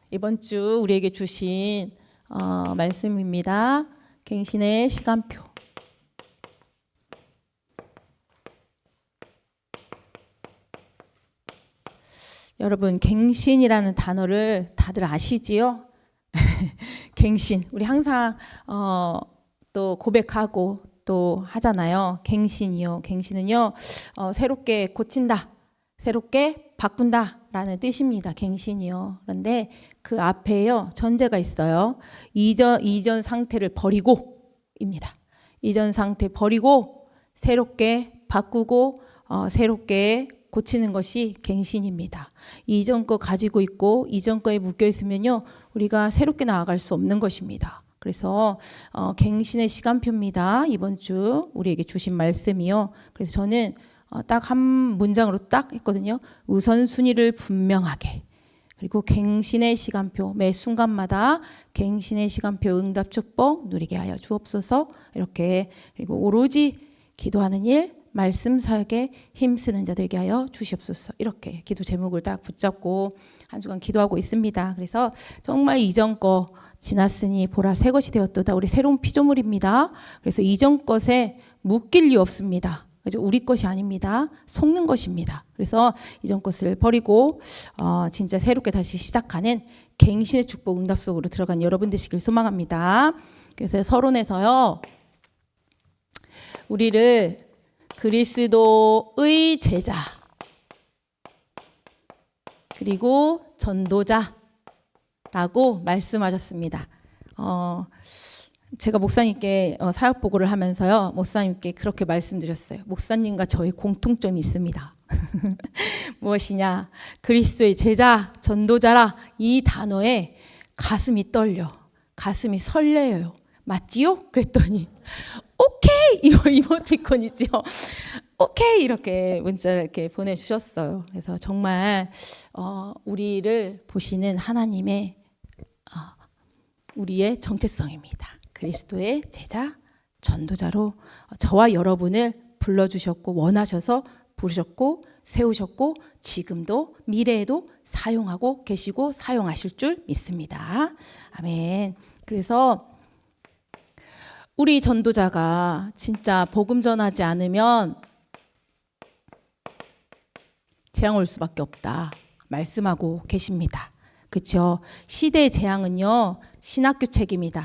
이번 주 우리에게 주신 말씀입니다. 갱신의 시간표. 여러분, 갱신이라는 단어를 다들 아시지요? 갱신. 우리 항상 또 고백하고 또 하잖아요. 갱신이요. 갱신은요, 새롭게 고친다, 새롭게 바꾼다 라는 뜻입니다. 갱신이요. 그런데 그 앞에요, 전제가 있어요. 이전 상태를 버리고입니다. 이전 상태 버리고 새롭게 바꾸고 새롭게 고치는 것이 갱신입니다. 이전 거 가지고 있고 이전 거에 묶여 있으면요, 우리가 새롭게 나아갈 수 없는 것입니다. 그래서 갱신의 시간표입니다. 이번 주 우리에게 주신 말씀이요. 그래서 저는 딱 한 문장으로 딱 했거든요. 우선순위를 분명하게. 그리고 갱신의 시간표, 매 순간마다 갱신의 시간표, 응답 축복 누리게 하여 주옵소서. 이렇게. 그리고 오로지 기도하는 일, 말씀 사역에 힘쓰는 자 되게 하여 주시옵소서. 이렇게 기도 제목을 딱 붙잡고 한 주간 기도하고 있습니다. 그래서 정말 이전 거 지났으니 보라 새 것이 되었도다. 우리 새로운 피조물입니다. 그래서 이전 것에 묶일 리 없습니다. 그죠? 우리 것이 아닙니다. 속는 것입니다. 그래서 이전 것을 버리고 진짜 새롭게 다시 시작하는 갱신의 축복 응답 속으로 들어간 여러분 되시길 소망합니다. 그래서 서론에서요, 우리를 그리스도의 제자 그리고 전도자라고 말씀하셨습니다. 제가 목사님께 사역 보고를 하면서요, 목사님께 그렇게 말씀드렸어요. 목사님과 저의 공통점이 있습니다. 무엇이냐? 그리스도의 제자, 전도자라 이 단어에 가슴이 떨려, 가슴이 설레요. 맞지요? 그랬더니 오케이! 이모티콘이지요. 오케이! 이렇게 문자를 이렇게 보내주셨어요. 그래서 정말 우리를 보시는 하나님의 우리의 정체성입니다. 그리스도의 제자, 전도자로 저와 여러분을 불러주셨고 원하셔서 부르셨고 세우셨고 지금도 미래에도 사용하고 계시고 사용하실 줄 믿습니다. 아멘. 그래서 우리 전도자가 진짜 복음 전하지 않으면 재앙 올 수밖에 없다 말씀하고 계십니다. 그렇죠? 시대의 재앙은요, 신학교 책임이다,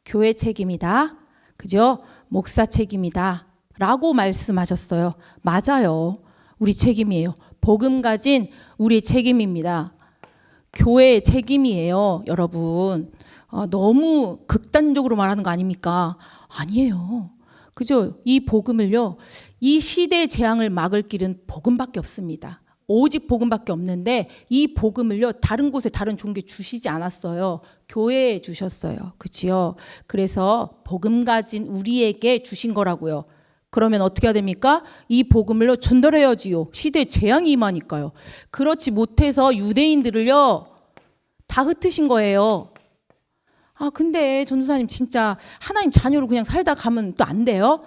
교회 책임이다, 그죠? 목사 책임이다 라고 말씀하셨어요. 맞아요. 우리 책임이에요. 복음 가진 우리의 책임입니다. 교회의 책임이에요. 여러분, 너무 극단적으로 말하는 거 아닙니까? 아니에요. 그죠? 이 복음을요, 이 시대의 재앙을 막을 길은 복음밖에 없습니다. 오직 복음밖에 없는데 이 복음을요, 다른 곳에 다른 종교에 주시지 않았어요. 교회에 주셨어요. 그치요? 그래서 복음 가진 우리에게 주신 거라고요. 그러면 어떻게 해야 됩니까? 이 복음을요, 전달해야지요. 시대에 재앙이 임하니까요. 그렇지 못해서 유대인들을요, 다 흩으신 거예요. 근데 전도사님 진짜 하나님 자녀로 그냥 살다 가면 또 안 돼요?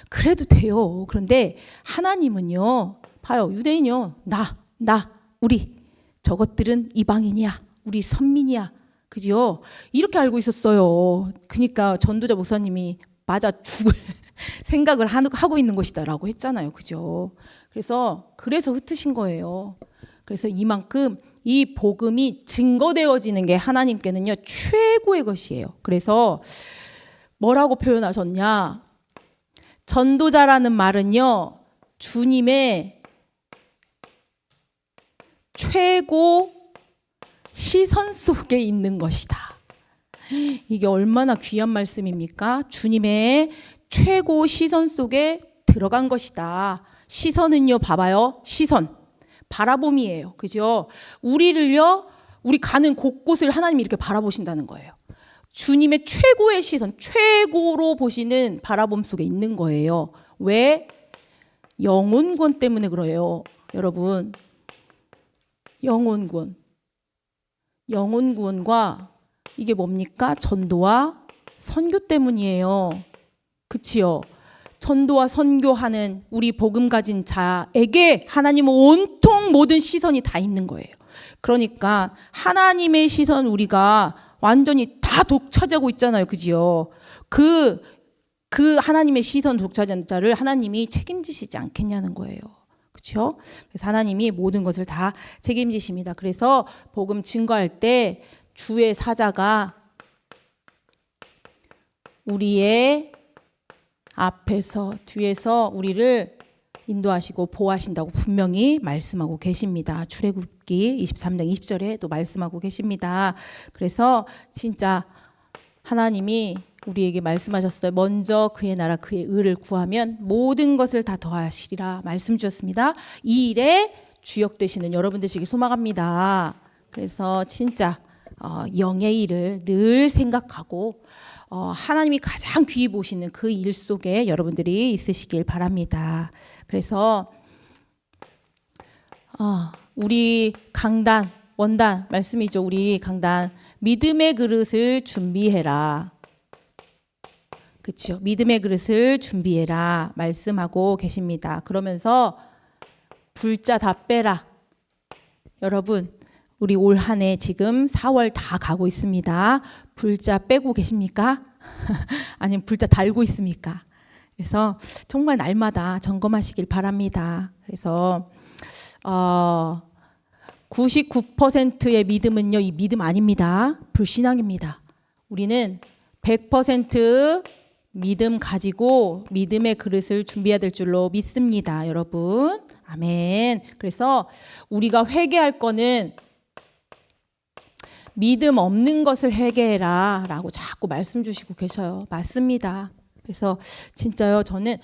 그래도 돼요. 그런데 하나님은요, 봐요. 유대인이요, 우리 저것들은 이방인이야, 우리 선민이야, 그죠? 이렇게 알고 있었어요. 그러니까 전도자 목사님이 맞아 죽을 생각을 하고 있는 것이다라고 했잖아요. 그죠? 그래서 흩으신 거예요. 그래서 이만큼 이 복음이 증거되어지는 게 하나님께는요, 최고의 것이에요. 그래서 뭐라고 표현하셨냐? 전도자라는 말은요, 주님의 최고 시선 속에 있는 것이다. 이게 얼마나 귀한 말씀입니까? 주님의 최고 시선 속에 들어간 것이다. 시선은요, 봐봐요. 시선. 바라봄이에요. 그죠? 우리를요, 우리 가는 곳곳을 하나님이 이렇게 바라보신다는 거예요. 주님의 최고의 시선, 최고로 보시는 바라봄 속에 있는 거예요. 왜? 영혼구원 때문에 그래요. 여러분, 영혼구원과 이게 뭡니까? 전도와 선교 때문이에요. 그치요? 전도와 선교하는 우리 복음 가진 자에게 하나님은 온통 모든 시선이 다 있는 거예요. 그러니까 하나님의 시선 우리가 완전히 다 독차지하고 있잖아요. 그지요? 그 하나님의 시선 독차지한 자를 하나님이 책임지시지 않겠냐는 거예요. 그렇죠? 그래서 하나님이 모든 것을 다 책임지십니다. 그래서 복음 증거할 때 주의 사자가 우리의 앞에서 뒤에서 우리를 인도하시고 보호하신다고 분명히 말씀하고 계십니다. 출애굽기 23장 20절에 또 말씀하고 계십니다. 그래서 진짜 하나님이 우리에게 말씀하셨어요. 먼저 그의 나라 그의 의를 구하면 모든 것을 다 더하시리라 말씀 주셨습니다. 이 일에 주역 되시는 여러분 되시길 소망합니다. 그래서 진짜 영의 일을 늘 생각하고 하나님이 가장 귀히 보시는 그 일 속에 여러분들이 있으시길 바랍니다. 그래서 우리 강단 원단 말씀이죠. 우리 강단 믿음의 그릇을 준비해라. 그렇죠. 믿음의 그릇을 준비해라 말씀하고 계십니다. 그러면서 불자 다 빼라. 여러분 우리 올 한 해 지금 4월 다 가고 있습니다. 불자 빼고 계십니까? 아니면 불자 달고 있습니까? 그래서 정말 날마다 점검하시길 바랍니다. 그래서 99%의 믿음은요, 이 믿음 아닙니다. 불신앙입니다. 우리는 100% 믿음 가지고 믿음의 그릇을 준비해야 될 줄로 믿습니다. 여러분. 아멘. 그래서 우리가 회개할 거는 믿음 없는 것을 회개해라 라고 자꾸 말씀 주시고 계셔요. 맞습니다. 그래서 진짜요, 저는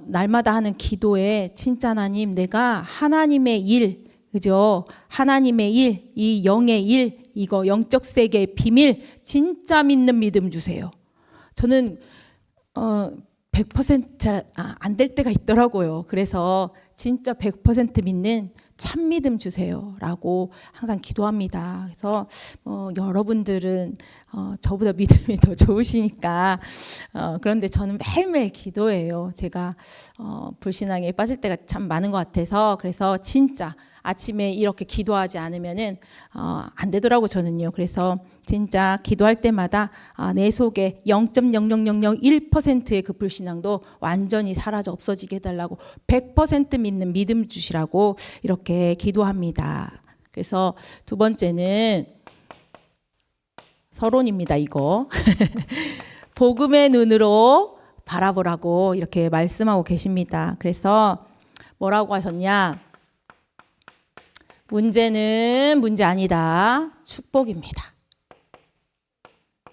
날마다 하는 기도에 진짜 하나님, 내가 하나님의 일, 그죠? 하나님의 일, 이 영의 일, 이거 영적 세계의 비밀 진짜 믿는 믿음 주세요. 저는 100% 잘 안 될 때가 있더라고요. 그래서 진짜 100% 믿는 참 믿음 주세요라고 항상 기도합니다. 그래서 여러분들은 저보다 믿음이 더 좋으시니까 그런데 저는 매일매일 기도해요. 제가 불신앙에 빠질 때가 참 많은 것 같아서 그래서 진짜 아침에 이렇게 기도하지 않으면은 안 되더라고 저는요. 그래서 진짜 기도할 때마다 내 속에 0.00001%의 그 불신앙도 완전히 사라져 없어지게 해달라고 100% 믿는 믿음 주시라고 이렇게 기도합니다. 그래서 두 번째는 서론입니다. 이거 복음의 눈으로 바라보라고 이렇게 말씀하고 계십니다. 그래서 뭐라고 하셨냐? 문제는 문제 아니다. 축복입니다.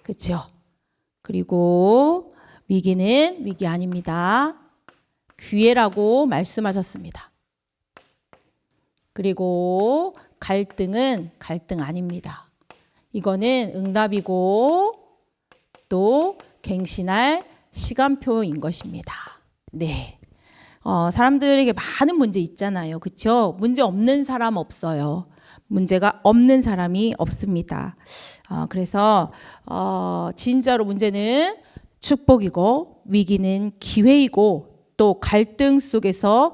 그렇죠? 그리고 위기는 위기 아닙니다. 기회라고 말씀하셨습니다. 그리고 갈등은 갈등 아닙니다. 이거는 응답이고 또 갱신할 시간표인 것입니다. 네. 사람들에게 많은 문제 있잖아요. 그렇죠? 문제 없는 사람 없어요. 문제가 없는 사람이 없습니다. 그래서 진짜로 문제는 축복이고 위기는 기회이고 또 갈등 속에서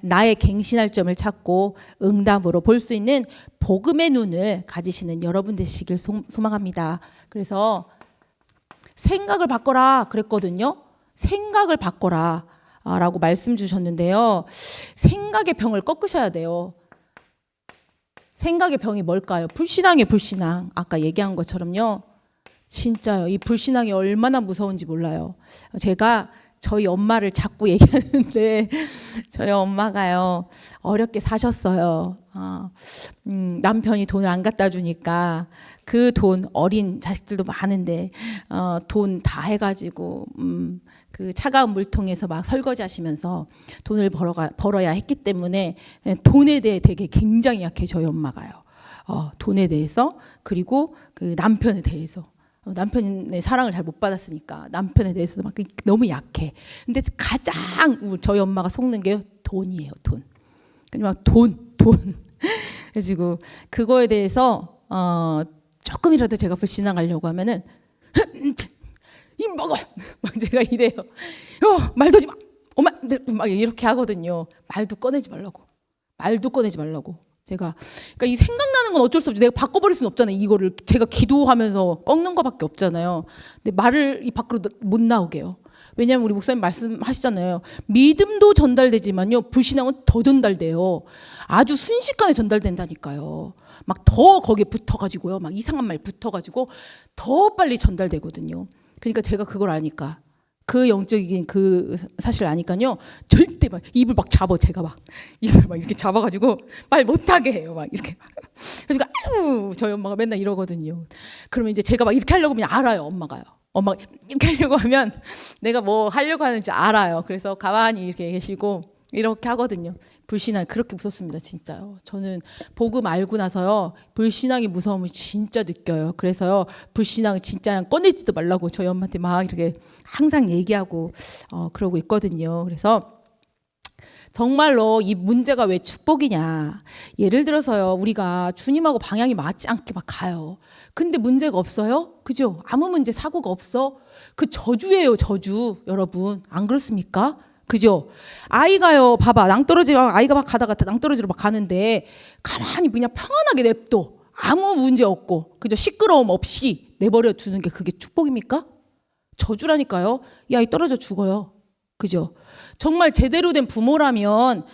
나의 갱신할 점을 찾고 응답으로 볼 수 있는 복음의 눈을 가지시는 여러분 되시길 소망합니다. 그래서 생각을 바꿔라 그랬거든요. 생각을 바꿔라 라고 말씀 주셨는데요. 생각의 병을 꺾으셔야 돼요. 생각의 병이 뭘까요? 불신앙이에요. 불신앙. 아까 얘기한 것처럼요. 진짜요. 이 불신앙이 얼마나 무서운지 몰라요. 제가 저희 엄마를 자꾸 얘기하는데 저희 엄마가요. 어렵게 사셨어요. 남편이 돈을 안 갖다 주니까 그 돈 어린 자식들도 많은데 돈 다 해가지고 그 차가운 물통에서 막 설거지 하시면서 돈을 벌어야 했기 때문에 돈에 대해 되게 굉장히 약해 저희 엄마가요. 돈에 대해서 그리고 그 남편에 대해서 남편의 사랑을 잘 못 받았으니까 남편에 대해서도 막 너무 약해. 근데 가장 저희 엄마가 속는 게 돈이에요. 돈. 그냥 돈. 그래가지고 그거에 대해서 조금이라도 제가 불신앙하려고 하면은 입 먹어. 막 제가 이래요. 말도 하지 마. 엄마 막 이렇게 하거든요. 말도 꺼내지 말라고. 제가 그러니까 이 생각나는 건 어쩔 수 없지. 내가 바꿔버릴 수는 없잖아요. 이거를 제가 기도하면서 꺾는 거밖에 없잖아요. 근데 말을 이 밖으로 못 나오게요. 왜냐하면 우리 목사님 말씀하시잖아요. 믿음도 전달되지만요, 불신앙은 더 전달돼요. 아주 순식간에 전달된다니까요. 막 더 거기에 붙어가지고요, 막 이상한 말 붙어가지고 더 빨리 전달되거든요. 그러니까 제가 그걸 아니까, 그 영적인 그 사실을 아니까요, 절대 막 입을 막 잡아. 제가 막 입을 막 이렇게 잡아가지고 말 못하게 해요. 막 이렇게. 그래서 아유, 저희 엄마가 맨날 이러거든요. 그러면 이제 제가 막 이렇게 하려고 하면 알아요, 엄마가요. 엄마가 이렇게 하려고 하면 내가 뭐 하려고 하는지 알아요. 그래서 가만히 이렇게 계시고 이렇게 하거든요. 불신앙이 그렇게 무섭습니다, 진짜요. 저는 복음 알고 나서요, 불신앙의 무서움을 진짜 느껴요. 그래서요, 불신앙 진짜 꺼내지도 말라고 저희 엄마한테 막 이렇게 항상 얘기하고 그러고 있거든요. 그래서 정말로 이 문제가 왜 축복이냐. 예를 들어서요, 우리가 주님하고 방향이 맞지 않게 막 가요. 근데 문제가 없어요? 그죠? 아무 문제, 사고가 없어? 그 저주예요, 저주. 여러분, 안 그렇습니까? 그죠? 아이가요, 봐봐. 낭떠러지, 아이가 막 가다가 낭떠러지로 막 가는데 가만히 그냥 평안하게 냅둬. 아무 문제 없고, 그죠? 시끄러움 없이 내버려 두는 게 그게 축복입니까? 저주라니까요. 이 아이 떨어져 죽어요. 그죠? 정말 제대로 된 부모라면,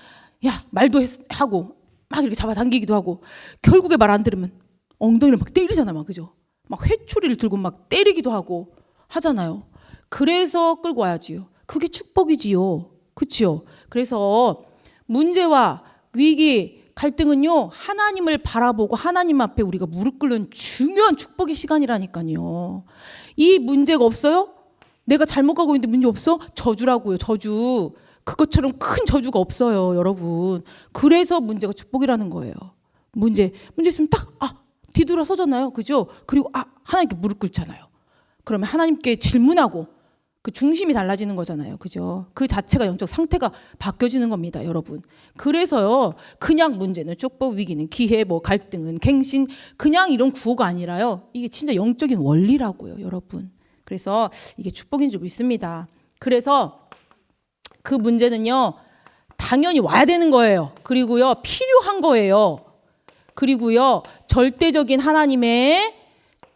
야, 말도 하고, 막 이렇게 잡아당기기도 하고, 결국에 말 안 들으면 엉덩이를 막 때리잖아, 막, 그죠? 막 회초리를 들고 막 때리기도 하고 하잖아요. 그래서 끌고 와야지요. 그게 축복이지요. 그렇죠? 그래서 문제와 위기, 갈등은요, 하나님을 바라보고 하나님 앞에 우리가 무릎 꿇는 중요한 축복의 시간이라니까요. 이 문제가 없어요? 내가 잘못 가고 있는데 문제 없어? 저주라고요, 저주. 그것처럼 큰 저주가 없어요, 여러분. 그래서 문제가 축복이라는 거예요. 문제 있으면 딱, 뒤돌아서잖아요. 그죠? 그리고, 하나님께 무릎 꿇잖아요. 그러면 하나님께 질문하고, 그 중심이 달라지는 거잖아요. 그죠? 그 자체가 영적 상태가 바뀌어지는 겁니다, 여러분. 그래서요, 그냥 문제는 축복, 위기는 기회, 뭐 갈등은 갱신, 그냥 이런 구호가 아니라요, 이게 진짜 영적인 원리라고요, 여러분. 그래서 이게 축복인 줄 믿습니다. 그래서 그 문제는요, 당연히 와야 되는 거예요. 그리고요, 필요한 거예요. 그리고요, 절대적인 하나님의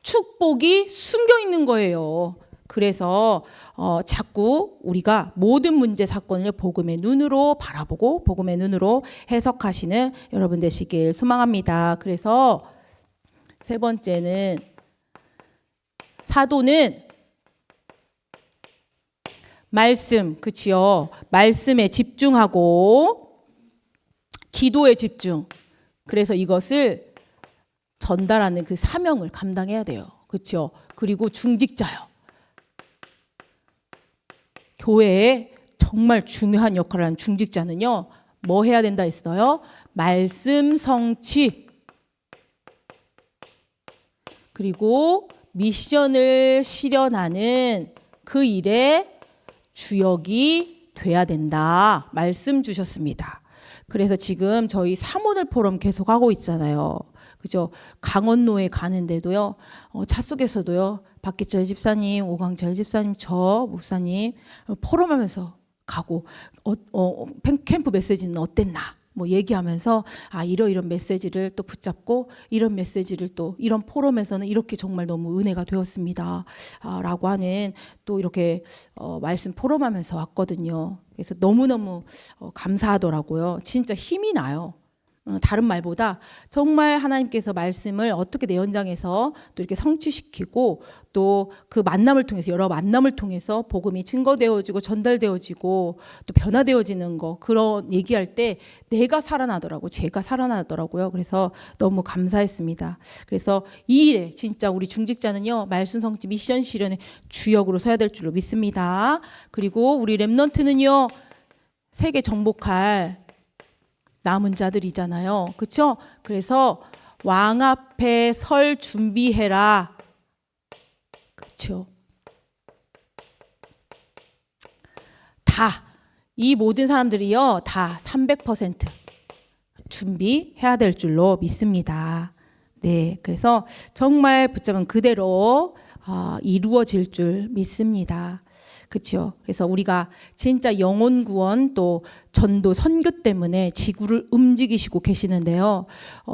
축복이 숨겨 있는 거예요. 그래서 자꾸 우리가 모든 문제 사건을 복음의 눈으로 바라보고 복음의 눈으로 해석하시는 여러분 되시길 소망합니다. 그래서 세 번째는, 사도는 말씀, 그치요? 말씀에 집중하고 기도에 집중. 그래서 이것을 전달하는 그 사명을 감당해야 돼요. 그렇죠? 그리고 중직자요. 교회에 정말 중요한 역할을 하는 중직자는요, 뭐 해야 된다 했어요? 말씀 성취. 그리고 미션을 실현하는 그 일에 주역이 돼야 된다. 말씀 주셨습니다. 그래서 지금 저희 사모들 포럼 계속 하고 있잖아요. 그죠? 강원로에 가는데도요, 차 속에서도요, 박기철 집사님, 오광철 집사님, 저 목사님 포럼하면서 가고, 캠프 메시지는 어땠나? 뭐 얘기하면서 이런 메시지를 또 붙잡고 이런 메시지를 또 이런 포럼에서는 이렇게 정말 너무 은혜가 되었습니다. 라고 하는 또 이렇게 말씀 포럼하면서 왔거든요. 그래서 너무너무 감사하더라고요. 진짜 힘이 나요. 다른 말보다 정말 하나님께서 말씀을 어떻게 내 현장에서 또 이렇게 성취시키고 또 그 만남을 통해서, 여러 만남을 통해서 복음이 증거되어지고 전달되어지고 또 변화되어지는 거, 그런 얘기할 때 내가 살아나더라고요. 제가 살아나더라고요. 그래서 너무 감사했습니다. 그래서 이 일에 진짜 우리 중직자는요, 말씀 성취 미션 실현의 주역으로 서야 될 줄로 믿습니다. 그리고 우리 렘넌트는요, 세계 정복할 남은 자들이잖아요. 그렇죠? 그래서 왕 앞에 설 준비해라. 그렇죠? 이 모든 사람들이요, 다 300% 준비해야 될 줄로 믿습니다. 네, 그래서 정말 붙잡은 그대로 이루어질 줄 믿습니다. 그렇죠? 그래서 우리가 진짜 영혼 구원, 또 전도 선교 때문에 지구를 움직이시고 계시는데요.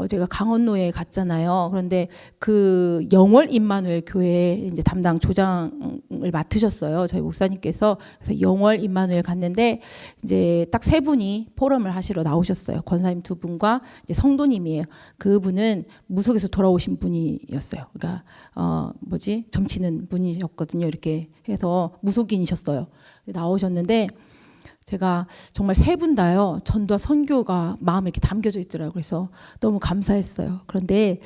제가 강원로에 갔잖아요. 그런데 그 영월 임마누엘 교회 이제 담당 조장을 맡으셨어요. 저희 목사님께서. 그래서 영월 임마누엘 갔는데 이제 딱 세 분이 포럼을 하시러 나오셨어요. 권사님 두 분과 이제 성도님이에요. 그분은 무속에서 돌아오신 분이었어요. 그러니까 점치는 분이셨거든요. 이렇게 해서 무속인이셨어요. 나오셨는데 제가 정말 세 분 다요 전도와 선교가 마음에 이렇게 담겨져 있더라고요. 그래서 너무 감사했어요. 그런데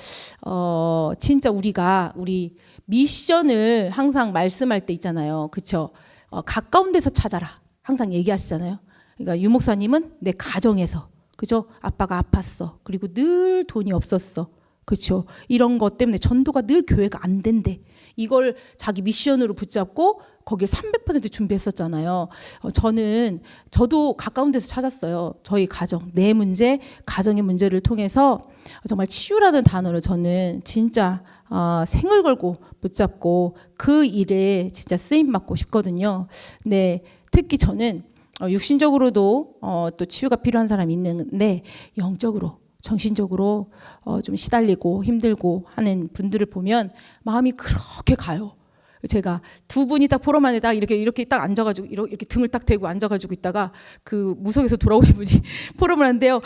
진짜 우리 미션을 항상 말씀할 때 있잖아요. 그렇죠? 가까운 데서 찾아라 항상 얘기하시잖아요. 그러니까 유 목사님은 내 가정에서, 그죠? 아빠가 아팠어. 그리고 늘 돈이 없었어. 그렇죠? 이런 것 때문에 전도가 늘 교회가 안 된대. 이걸 자기 미션으로 붙잡고 거길 300% 준비했었잖아요. 저도 가까운 데서 찾았어요. 저희 가정, 내 문제, 가정의 문제를 통해서 정말 치유라는 단어를 저는 진짜 생을 걸고 붙잡고 그 일에 진짜 쓰임 받고 싶거든요. 근데 특히 저는 육신적으로도 또 치유가 필요한 사람이 있는데 영적으로, 정신적으로 좀 시달리고 힘들고 하는 분들을 보면 마음이 그렇게 가요. 제가 두 분이 딱 포럼 안에 딱 이렇게 딱 앉아가지고 이렇게 등을 딱 대고 앉아가지고 있다가 그 무속에서 돌아오신 분이 포럼을 하는데요.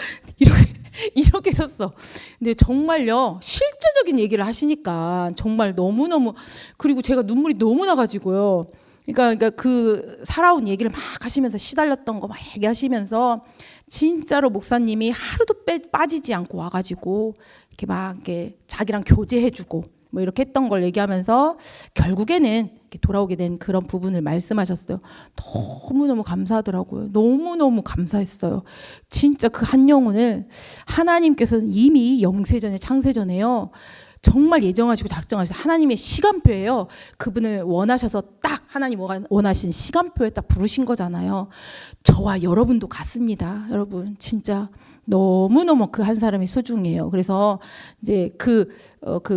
이렇게 섰어. 근데 정말요 실제적인 얘기를 하시니까 정말 너무너무, 그리고 제가 눈물이 너무 나가지고요. 그러니까 그 살아온 얘기를 막 하시면서 시달렸던 거 막 얘기하시면서 진짜로 목사님이 하루도 빠지지 않고 와가지고 이렇게 막 이렇게 자기랑 교제해주고 뭐 이렇게 했던 걸 얘기하면서 결국에는 이렇게 돌아오게 된 그런 부분을 말씀하셨어요. 너무너무 감사하더라고요. 너무너무 감사했어요. 진짜 그 한 영혼을 하나님께서는 이미 영세전에 창세전에요. 정말 예정하시고 작정하셔서 하나님의 시간표예요. 그분을 원하셔서 딱 하나님 원하신 시간표에 딱 부르신 거잖아요. 저와 여러분도 같습니다. 여러분 진짜 너무너무 그 한 사람이 소중해요. 그래서 이제 그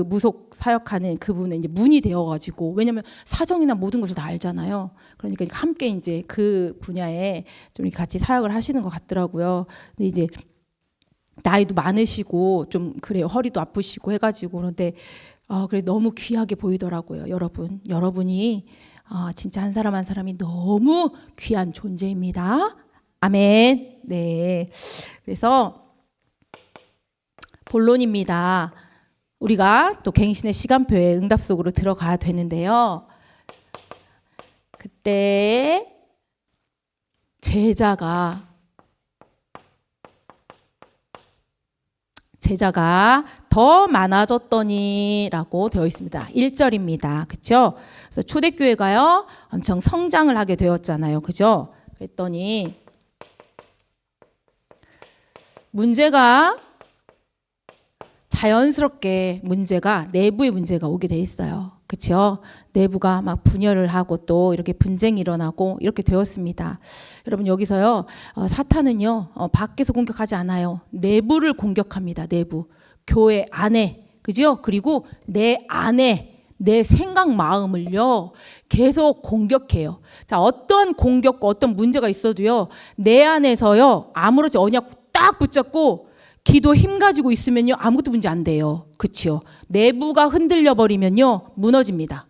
무속 사역하는 그분은 이제 문이 되어가지고, 왜냐면 사정이나 모든 것을 다 알잖아요. 그러니까 함께 이제 그 분야에 좀 같이 사역을 하시는 것 같더라고요. 근데 이제 나이도 많으시고 좀 그래요. 허리도 아프시고 해가지고. 그런데 그래 너무 귀하게 보이더라고요. 여러분이 진짜 한 사람 한 사람이 너무 귀한 존재입니다. 아멘. 네. 그래서 본론입니다. 우리가 또 갱신의 시간표에 응답 속으로 들어가야 되는데요. 그때 제자가 더 많아졌더니라고 되어 있습니다. 1절입니다. 그렇죠? 그래서 초대교회가요 엄청 성장을 하게 되었잖아요. 그죠? 그랬더니 문제가 자연스럽게 내부의 문제가 오게 돼 있어요. 그렇죠? 내부가 막 분열을 하고 또 이렇게 분쟁이 일어나고 이렇게 되었습니다. 여러분 여기서요 사탄은요 밖에서 공격하지 않아요. 내부를 공격합니다. 내부. 교회 안에. 그죠? 그리고 내 안에 내 생각 마음을요 계속 공격해요. 자, 어떤 공격과 어떤 문제가 있어도요 내 안에서요 아무렇지 언약 딱 붙잡고 기도 힘 가지고 있으면요 아무것도 문제 안 돼요. 그렇죠? 내부가 흔들려 버리면요 무너집니다.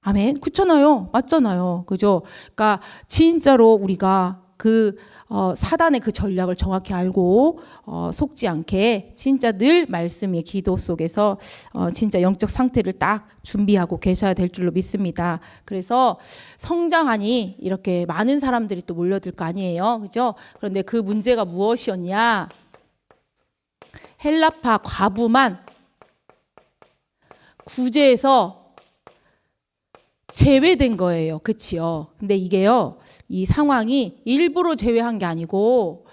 아멘. 그렇잖아요. 맞잖아요. 그죠? 그러니까 진짜로 우리가 그 사단의 그 전략을 정확히 알고 속지 않게 진짜 늘 말씀의 기도 속에서 진짜 영적 상태를 딱 준비하고 계셔야 될 줄로 믿습니다. 그래서 성장하니 이렇게 많은 사람들이 또 몰려들 거 아니에요. 그죠? 그런데 그 문제가 무엇이었냐? 헬라파 과부만 구제에서 제외된 거예요. 그치요? 근데 이게요, 이 상황이 일부러 제외한 게 아니고,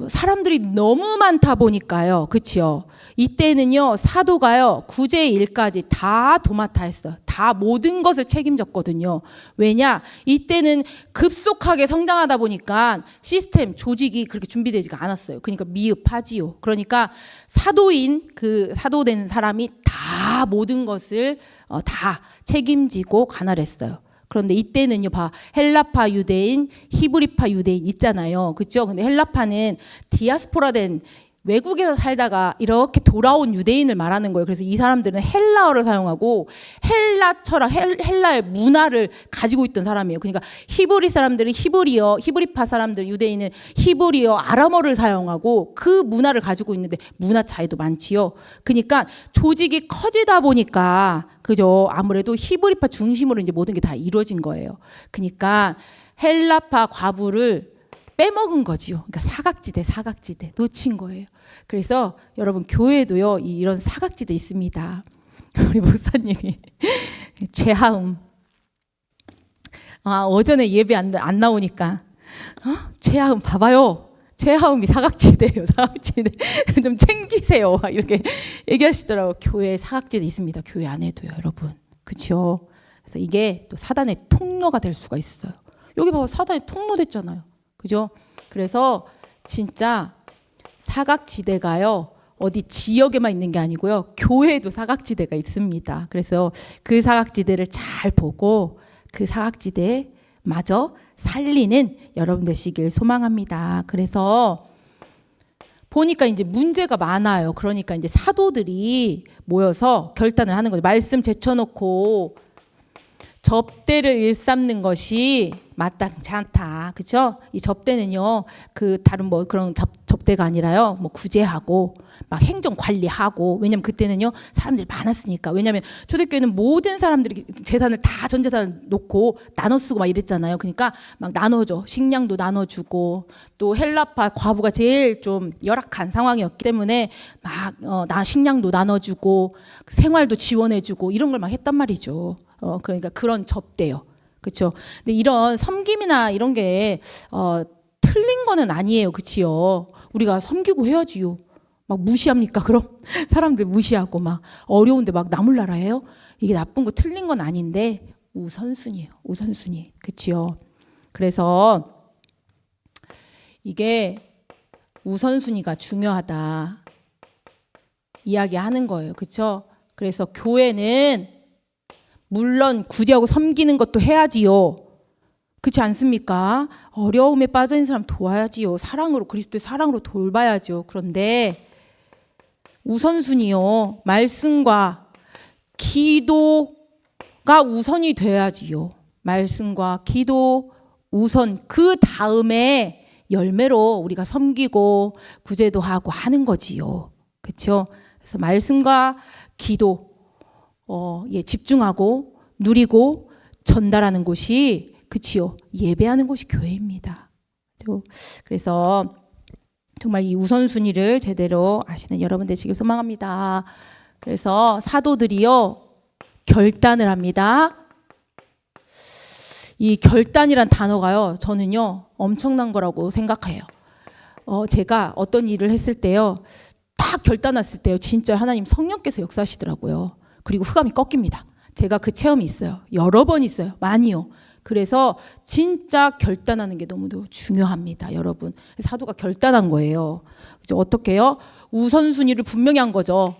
사람들이 너무 많다 보니까요. 그치요? 이때는요, 사도가요, 구제의 일까지 다 도맡아 했어요. 다 모든 것을 책임졌거든요. 왜냐? 이때는 급속하게 성장하다 보니까 시스템, 조직이 그렇게 준비되지가 않았어요. 그러니까 미흡하지요. 그러니까 사도된 사람이 다 모든 것을 다 책임지고 관할했어요. 그런데 이때는요, 헬라파 유대인, 히브리파 유대인 있잖아요. 그렇죠? 근데 헬라파는 디아스포라된 외국에서 살다가 이렇게 돌아온 유대인을 말하는 거예요. 그래서 이 사람들은 헬라어를 사용하고 헬라 철학, 헬라의 문화를 가지고 있던 사람이에요. 그러니까 히브리 사람들은 히브리어, 히브리파 사람들, 유대인은 히브리어, 아람어를 사용하고 그 문화를 가지고 있는데 문화 차이도 많지요. 그러니까 조직이 커지다 보니까 그죠? 아무래도 히브리파 중심으로 이제 모든 게 다 이루어진 거예요. 그러니까 헬라파 과부를 빼먹은 거지요. 그러니까 사각지대 놓친 거예요. 그래서 여러분 교회도요 이런 사각지대 있습니다. 우리 목사님이 죄하음. 어전에 예배 안 나오니까 죄하음 봐봐요. 죄하음이 사각지대예요. 사각지대 좀 챙기세요. 이렇게 얘기하시더라고요. 교회에 사각지대 있습니다. 교회 안에도요, 여러분. 그렇죠? 그래서 이게 또 사단의 통로가 될 수가 있어요. 여기 봐봐, 사단의 통로 됐잖아요. 그죠? 그래서 진짜 사각지대가요, 어디 지역에만 있는 게 아니고요, 교회에도 사각지대가 있습니다. 그래서 그 사각지대를 잘 보고 그 사각지대마저 살리는 여러분 되시길 소망합니다. 그래서 보니까 이제 문제가 많아요. 그러니까 이제 사도들이 모여서 결단을 하는 거죠. 말씀 제쳐놓고 접대를 일삼는 것이 마땅치 않다. 그렇죠? 이 접대는요, 그 다른 뭐 그런 접대가 아니라요, 뭐 구제하고 막 행정 관리하고. 왜냐면 그때는요 사람들이 많았으니까. 왜냐면 초대교회는 모든 사람들이 재산을 다 전 재산을 놓고 나눠 쓰고 막 이랬잖아요. 그러니까 막 나눠줘. 식량도 나눠주고, 또 헬라파 과부가 제일 좀 열악한 상황이었기 때문에 막 나 식량도 나눠주고 생활도 지원해주고 이런 걸 막 했단 말이죠. 그러니까 그런 접대요. 그렇죠? 근데 이런 섬김이나 이런 게 틀린 거는 아니에요. 그치요? 우리가 섬기고 해야지요. 막 무시합니까? 그럼 사람들 무시하고 막 어려운데 막 남을 나라예요? 이게 나쁜 거 틀린 건 아닌데 우선순위예요. 우선순위. 그치요? 그래서 이게 우선순위가 중요하다 이야기하는 거예요. 그렇죠? 그래서 교회는 물론 구제하고 섬기는 것도 해야지요. 그렇지 않습니까? 어려움에 빠져 있는 사람 도와야지요. 사랑으로, 그리스도의 사랑으로 돌봐야죠. 그런데 우선순위요, 말씀과 기도가 우선이 돼야지요. 말씀과 기도 우선, 그 다음에 열매로 우리가 섬기고 구제도 하고 하는 거지요. 그렇죠? 그래서 말씀과 기도 집중하고 누리고 전달하는 곳이, 그치요, 예배하는 곳이 교회입니다. 그래서 정말 이 우선순위를 제대로 아시는 여러분 되시길 소망합니다. 그래서 사도들이요 결단을 합니다. 이 결단이란 단어가요, 저는요 엄청난 거라고 생각해요. 제가 어떤 일을 했을 때요, 딱 결단했을 때요, 진짜 하나님 성령께서 역사하시더라고요. 그리고 흑암이 꺾입니다. 제가 그 체험이 있어요. 여러 번 있어요. 많이요. 그래서 진짜 결단하는 게 너무도 중요합니다. 여러분. 사도가 결단한 거예요. 어떻게 해요? 우선순위를 분명히 한 거죠.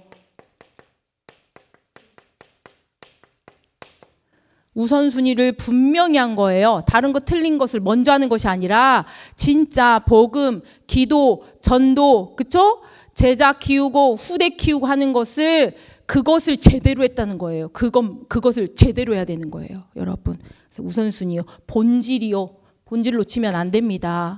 우선순위를 분명히 한 거예요. 다른 거 틀린 것을 먼저 하는 것이 아니라 진짜 복음, 기도, 전도, 그쵸? 제자 키우고 후대 키우고 하는 것을, 그것을 제대로 했다는 거예요. 그것을 제대로 해야 되는 거예요. 여러분. 그래서 우선순위요. 본질이요. 본질 놓치면 안 됩니다.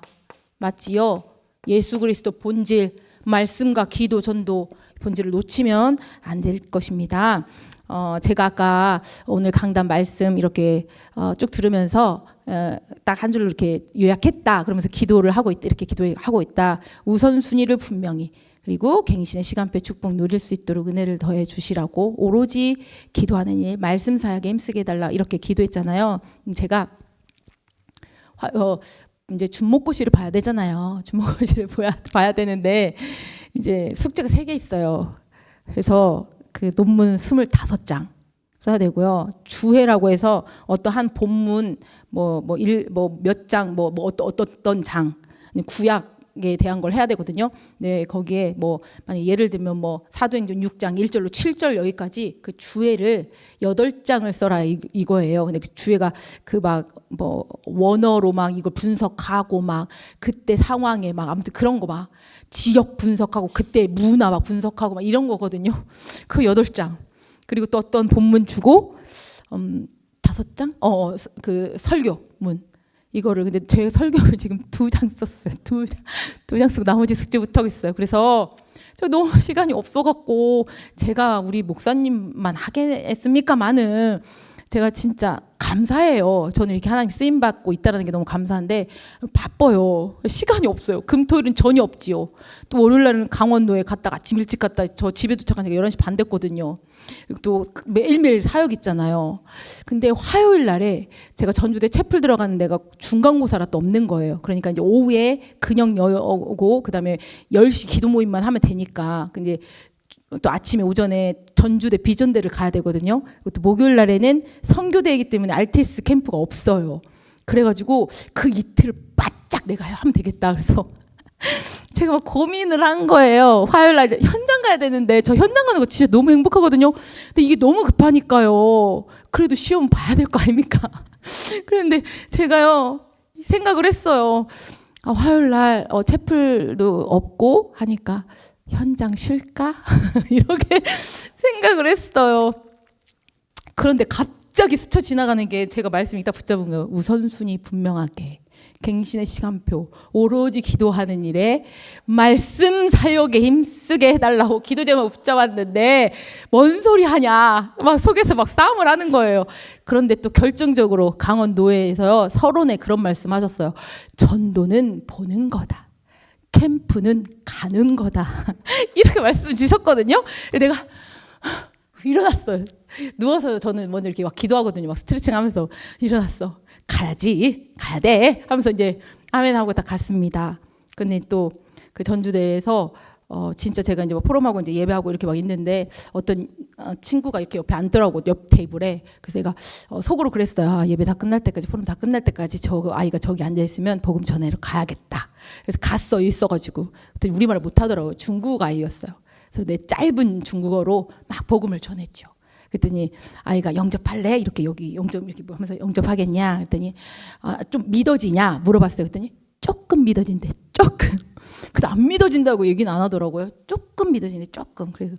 맞지요? 예수 그리스도 본질, 말씀과 기도, 전도, 본질을 놓치면 안 될 것입니다. 제가 아까 오늘 강단 말씀 이렇게 쭉 들으면서 딱 한 줄로 이렇게 요약했다. 그러면서 기도를 하고 있다. 이렇게 기도하고 있다. 우선순위를 분명히, 그리고 갱신의 시간표 축복 누릴 수 있도록 은혜를 더해 주시라고, 오로지 기도하는 일, 말씀 사역에 힘쓰게 해달라, 이렇게 기도했잖아요. 제가 이제 준목고시를 봐야 되잖아요. 준목고시를 봐야 되는데 이제 숙제가 3개 있어요. 그래서 그 논문 25장 써야 되고요. 주해라고 해서 어떠한 본문 몇 장, 어떤 장, 구약 신학에 대한 걸 해야 되거든요. 네, 거기에 뭐 만약 예를 들면 뭐 사도행전 6장 1절로 7절 여기까지 그 주애를 8장을 써라 이거예요. 근데 그 주애가 그 막 뭐 원어로 막 이걸 분석하고 막 그때 상황에 막 아무튼 그런 거 막 지역 분석하고 그때 문화 막 분석하고 막 이런 거거든요. 그 8장. 그리고 또 어떤 본문 주고 5장? 그 설교문. 이거를 근데 제 설교를 지금 2장 썼어요. 2장 쓰고 나머지 숙제 못하고 있어요. 그래서 저 너무 시간이 없어갖고 제가 우리 목사님만 하겠습니까마는 제가 진짜 감사해요. 저는 이렇게 하나님 쓰임 받고 있다는 게 너무 감사한데 바빠요. 시간이 없어요. 금토일은 전혀 없지요. 또 월요일 날은 강원도에 갔다가 아침 일찍 갔다 저 집에 도착하니까 11시 반 됐거든요. 또 매일매일 사역 있잖아요. 근데 화요일 날에 제가 전주대 채플 들어가는 데가 중간고사라 또 없는 거예요. 그러니까 이제 오후에 근영 여고 그다음에 10시 기도 모임만 하면 되니까. 근데 또 아침에 오전에 전주대 비전대를 가야 되거든요. 또 목요일 날에는 선교대이기 때문에 RTS 캠프가 없어요. 그래가지고 그 이틀을 바짝 내가 하면 되겠다. 그래서 제가 막 고민을 한 거예요. 화요일 날 현장 가야 되는데 저 현장 가는 거 진짜 너무 행복하거든요. 근데 이게 너무 급하니까요. 그래도 시험 봐야 될 거 아닙니까? 그런데 제가요 생각을 했어요. 화요일 날 채플도 없고 하니까 현장 쉴까? 이렇게 생각을 했어요. 그런데 갑자기 스쳐 지나가는 게 제가 말씀 이따 붙잡은 거예요. 우선순위 분명하게 갱신의 시간표 오로지 기도하는 일에 말씀 사역에 힘쓰게 해달라고 기도 제목 붙잡았는데 뭔 소리 하냐 막 속에서 막 싸움을 하는 거예요. 그런데 또 결정적으로 강원노회에서요 서론에 그런 말씀 하셨어요. 전도는 보는 거다. 캠프는 가는 거다. 이렇게 말씀 주셨거든요. 내가 일어났어요. 누워서 저는 먼저 이렇게 막 기도하거든요. 막 스트레칭 하면서 일어났어. 가야지. 가야 돼. 하면서 이제 아멘 하고 다 갔습니다. 근데 또 그 전주대에서 진짜 제가 이제 막 포럼하고 이제 예배하고 이렇게 막 있는데 어떤 친구가 이렇게 옆에 앉더라고 옆 테이블에. 그래서 제가 속으로 그랬어요. 예배 다 끝날 때까지 포럼 다 끝날 때까지 저 아이가 저기 앉아 있으면 복음 전하러 가야겠다. 그래서 갔어 있어가지고 그랬더니 우리말을 못하더라고요. 중국 아이였어요. 그래서 내 짧은 중국어로 막 복음을 전했죠. 그랬더니 아이가 영접할래? 이렇게 여기 영접 이렇게 하면서 영접하겠냐? 그랬더니 좀 믿어지냐? 물어봤어요. 그랬더니 조금 믿어진대. 조금. 근데 안 믿어진다고 얘기는 안 하더라고요. 조금 믿어지네. 조금. 그래서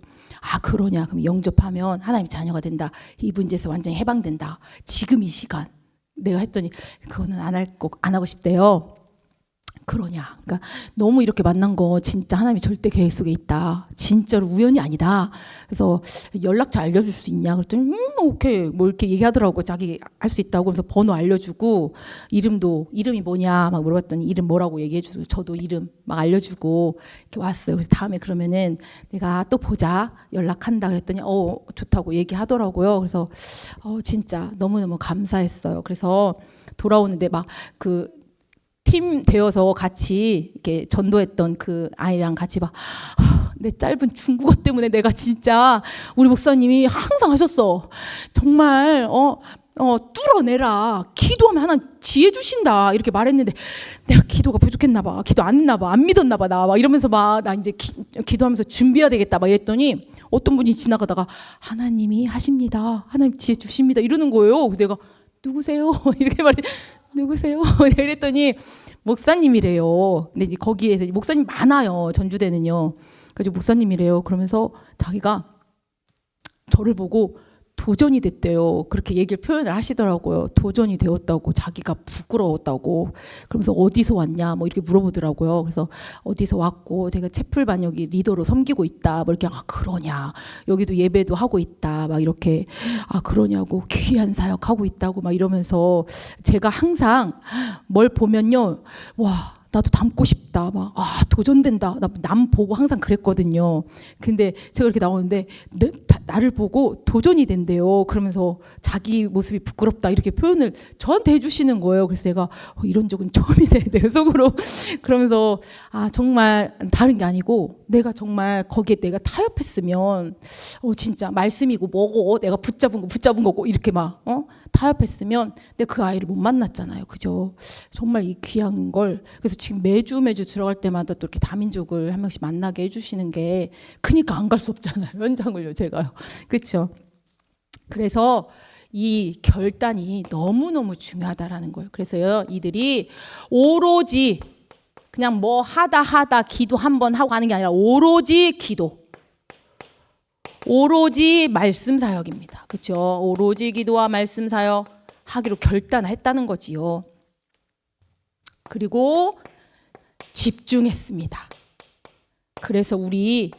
그러냐? 그럼 영접하면 하나님의 자녀가 된다. 이 문제에서 완전히 해방된다. 지금 이 시간. 내가 했더니 그거는 안 하고 싶대요. 그러냐. 그러니까 너무 이렇게 만난 거 진짜 하나님이 절대 계획 속에 있다. 진짜로 우연이 아니다. 그래서 연락처 알려줄 수 있냐. 그랬더니 오케이. 뭐 이렇게 얘기하더라고. 자기 할 수 있다고. 그래서 번호 알려주고 이름이 뭐냐 막 물어봤더니 이름 뭐라고 얘기해주고 저도 이름 막 알려주고 이렇게 왔어요. 그래서 다음에 그러면은 내가 또 보자. 연락한다. 그랬더니 좋다고 얘기하더라고요. 그래서 진짜 너무너무 감사했어요. 그래서 돌아오는데 막 팀 되어서 같이 이렇게 전도했던 그 아이랑 같이 내 짧은 중국어 때문에 내가 진짜 우리 목사님이 항상 하셨어. 정말 뚫어내라. 기도하면 하나님 지혜 주신다. 이렇게 말했는데 내가 기도가 부족했나 봐. 기도 안 했나 봐. 안 믿었나 봐. 나 막 이러면서 나 이제 기도하면서 준비해야 되겠다. 막 이랬더니 어떤 분이 지나가다가 하나님이 하십니다. 하나님 지혜 주십니다. 이러는 거예요. 내가 누구세요? 이렇게 누구세요? 이랬더니 목사님이래요. 근데 이제 거기에서 목사님 많아요. 전주대는요. 그래서 목사님이래요. 그러면서 자기가 저를 보고 도전이 됐대요. 그렇게 얘기를 표현을 하시더라고요. 도전이 되었다고, 자기가 부끄러웠다고. 그러면서 어디서 왔냐 뭐 이렇게 물어보더라고요. 그래서 어디서 왔고 제가 채플 반역이 리더로 섬기고 있다. 뭐 이렇게 그러냐. 여기도 예배도 하고 있다. 막 이렇게 그러냐고 귀한 사역 하고 있다고 막 이러면서 제가 항상 뭘 보면요. 와. 나도 닮고 싶다. 도전된다. 남 보고 항상 그랬거든요. 근데 제가 이렇게 나오는데 나를 보고 도전이 된대요. 그러면서 자기 모습이 부끄럽다 이렇게 표현을 저한테 해주시는 거예요. 그래서 제가 이런 적은 처음이네 내 속으로. 그러면서 정말 다른 게 아니고 내가 정말 거기에 내가 타협했으면 진짜 말씀이고 뭐고 내가 붙잡은 거고 이렇게 막 타협했으면 내가 그 아이를 못 만났잖아요. 그죠? 정말 이 귀한 걸. 그래서 지금 매주 들어갈 때마다 또 이렇게 다민족을 한 명씩 만나게 해주시는 게 그러니까 안 갈 수 없잖아요. 현장을요 제가요. 그렇죠? 그래서 이 결단이 너무너무 중요하다라는 거예요. 그래서요 이들이 오로지 그냥 뭐 하다 기도 한번 하고 가는 게 아니라 오로지 기도, 오로지 말씀 사역입니다. 그렇죠? 오로지 기도와 말씀 사역 하기로 결단했다는 거지요. 그리고 집중했습니다. 그래서 우리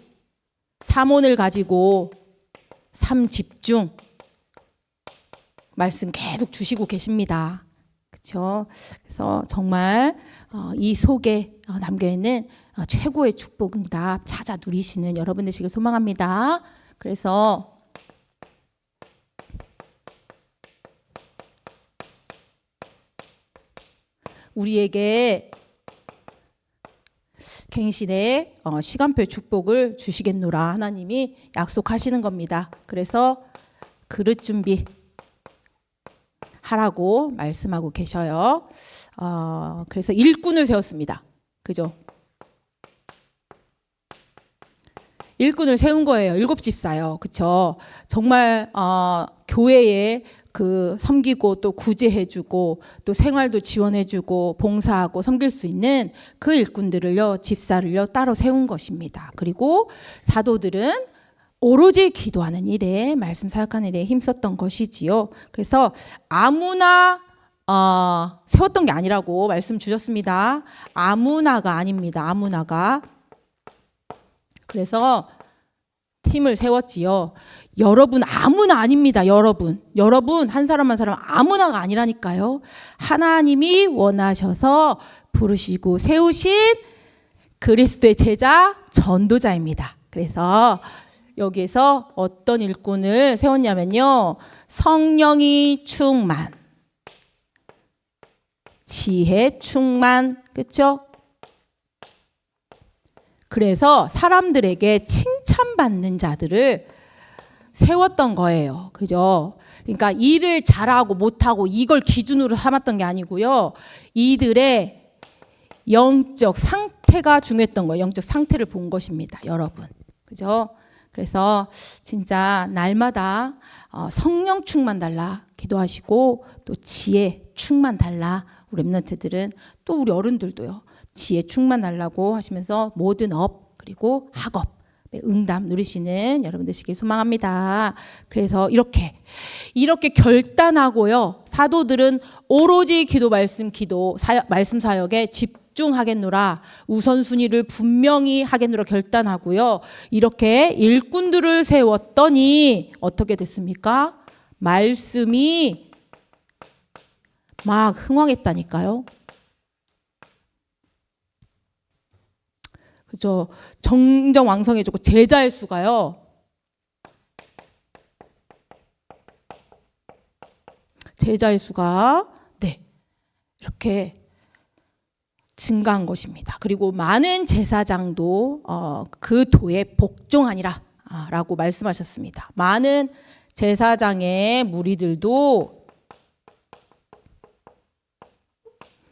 삼원을 가지고 삼집중 말씀 계속 주시고 계십니다. 그렇죠? 그래서 정말 이 속에 담겨있는 최고의 축복 응답 찾아 누리시는 여러분 되시길 소망합니다. 그래서 우리에게 갱신의 시간표 축복을 주시겠노라 하나님이 약속하시는 겁니다. 그래서 그릇 준비 하라고 말씀하고 계셔요. 그래서 일꾼을 세웠습니다. 그죠? 일꾼을 세운 거예요. 7집사요. 그쵸? 정말 교회에 그 섬기고 또 구제해주고 또 생활도 지원해주고 봉사하고 섬길 수 있는 그 일꾼들을요, 집사를요 따로 세운 것입니다. 그리고 사도들은 오로지 기도하는 일에 말씀 사역하는 일에 힘썼던 것이지요. 그래서 아무나 세웠던 게 아니라고 말씀 주셨습니다. 아무나가 아닙니다. 아무나가. 그래서 팀을 세웠지요. 여러분 아무나 아닙니다. 여러분 한 사람 한 사람 아무나가 아니라니까요. 하나님이 원하셔서 부르시고 세우신 그리스도의 제자 전도자입니다. 그래서 여기에서 어떤 일꾼을 세웠냐면요, 성령이 충만, 지혜 충만, 그렇죠? 그래서 사람들에게 칭찬받는 자들을 세웠던 거예요. 그죠? 그러니까 일을 잘하고 못하고 이걸 기준으로 삼았던 게 아니고요. 이들의 영적 상태가 중요했던 거예요. 영적 상태를 본 것입니다. 여러분. 그죠? 그래서 진짜 날마다 성령 충만 달라 기도하시고 또 지혜 충만 달라 우리 렘넌트들은 또 우리 어른들도요. 지혜 충만 달라고 하시면서 모든 업 그리고 학업 응답 누리시는 여러분 되시길 소망합니다. 그래서 이렇게 결단하고요. 사도들은 오로지 기도 말씀 말씀 사역에 집중하겠노라. 우선순위를 분명히 하겠노라 결단하고요. 이렇게 일꾼들을 세웠더니 어떻게 됐습니까? 말씀이 막 흥왕했다니까요. 그죠? 정정왕성해졌고 제자의 수가요. 제자의 수가 이렇게 증가한 것입니다. 그리고 많은 제사장도 그 도에 복종하니라 라고 말씀하셨습니다. 많은 제사장의 무리들도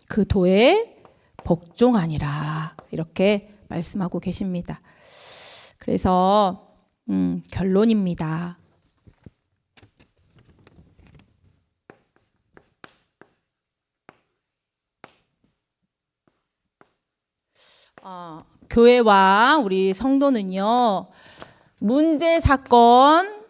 그 도에 복종하니라 이렇게 말씀하고 계십니다. 그래서 결론입니다. 교회와 우리 성도는요, 문제 사건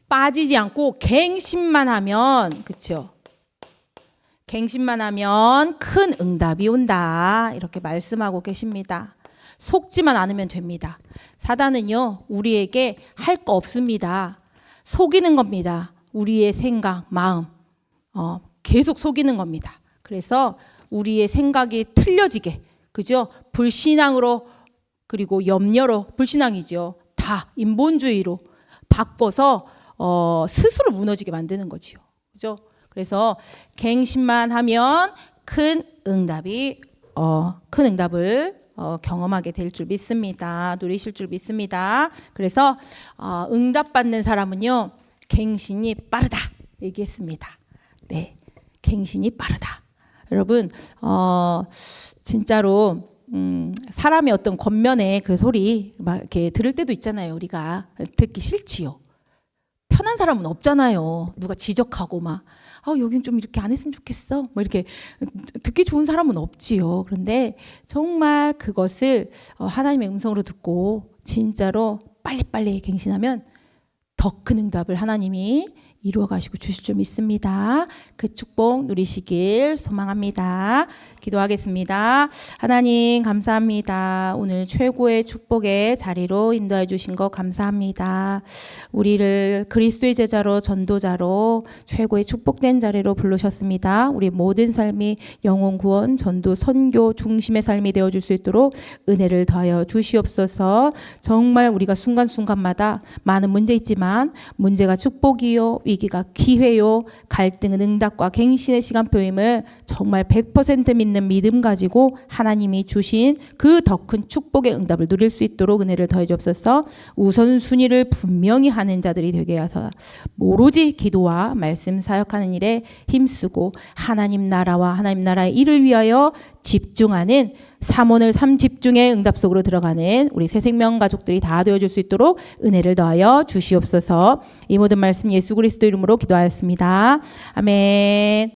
빠지지 않고 갱신만 하면, 그렇죠? 갱신만 하면 큰 응답이 온다. 이렇게 말씀하고 계십니다. 속지만 않으면 됩니다. 사단은요, 우리에게 할 거 없습니다. 속이는 겁니다. 우리의 생각, 마음, 계속 속이는 겁니다. 그래서 우리의 생각이 틀려지게, 그죠? 불신앙으로 그리고 염려로 불신앙이죠. 다 인본주의로 바꿔서 스스로 무너지게 만드는 거지요. 그죠? 그래서 갱신만 하면 큰 응답을 경험하게 될 줄 믿습니다. 누리실 줄 믿습니다. 그래서 응답받는 사람은요, 갱신이 빠르다 얘기했습니다. 네, 갱신이 빠르다. 여러분, 진짜로 사람의 어떤 겉면에 그 소리 막 이렇게 들을 때도 있잖아요. 우리가 듣기 싫지요. 편한 사람은 없잖아요. 누가 지적하고 막 여긴 좀 이렇게 안 했으면 좋겠어. 뭐 이렇게 듣기 좋은 사람은 없지요. 그런데 정말 그것을 하나님의 음성으로 듣고 진짜로 빨리빨리 갱신하면 더 큰 응답을 하나님이 이루어 가시고 주실 줄 믿습니다. 그 축복 누리시길 소망합니다. 기도하겠습니다. 하나님 감사합니다. 오늘 최고의 축복의 자리로 인도해 주신 것 감사합니다. 우리를 그리스도의 제자로 전도자로 최고의 축복된 자리로 부르셨습니다. 우리 모든 삶이 영혼 구원, 전도, 선교 중심의 삶이 되어줄 수 있도록 은혜를 더하여 주시옵소서. 정말 우리가 순간순간마다 많은 문제 있지만 문제가 축복이요 위기가 기회요, 갈등은 응답과 갱신의 시간표임을 정말 100% 믿는 믿음 가지고 하나님이 주신 그 더 큰 축복의 응답을 누릴 수 있도록 은혜를 더해 주옵소서. 우선순위를 분명히 하는 자들이 되게 하소서. 오로지 기도와 말씀 사역하는 일에 힘쓰고 하나님 나라와 하나님 나라의 일을 위하여 집중하는 삼원을 삼집중의 응답 속으로 들어가는 우리 새생명 가족들이 다 되어줄 수 있도록 은혜를 더하여 주시옵소서. 이 모든 말씀 예수 그리스도 이름으로 기도하였습니다. 아멘.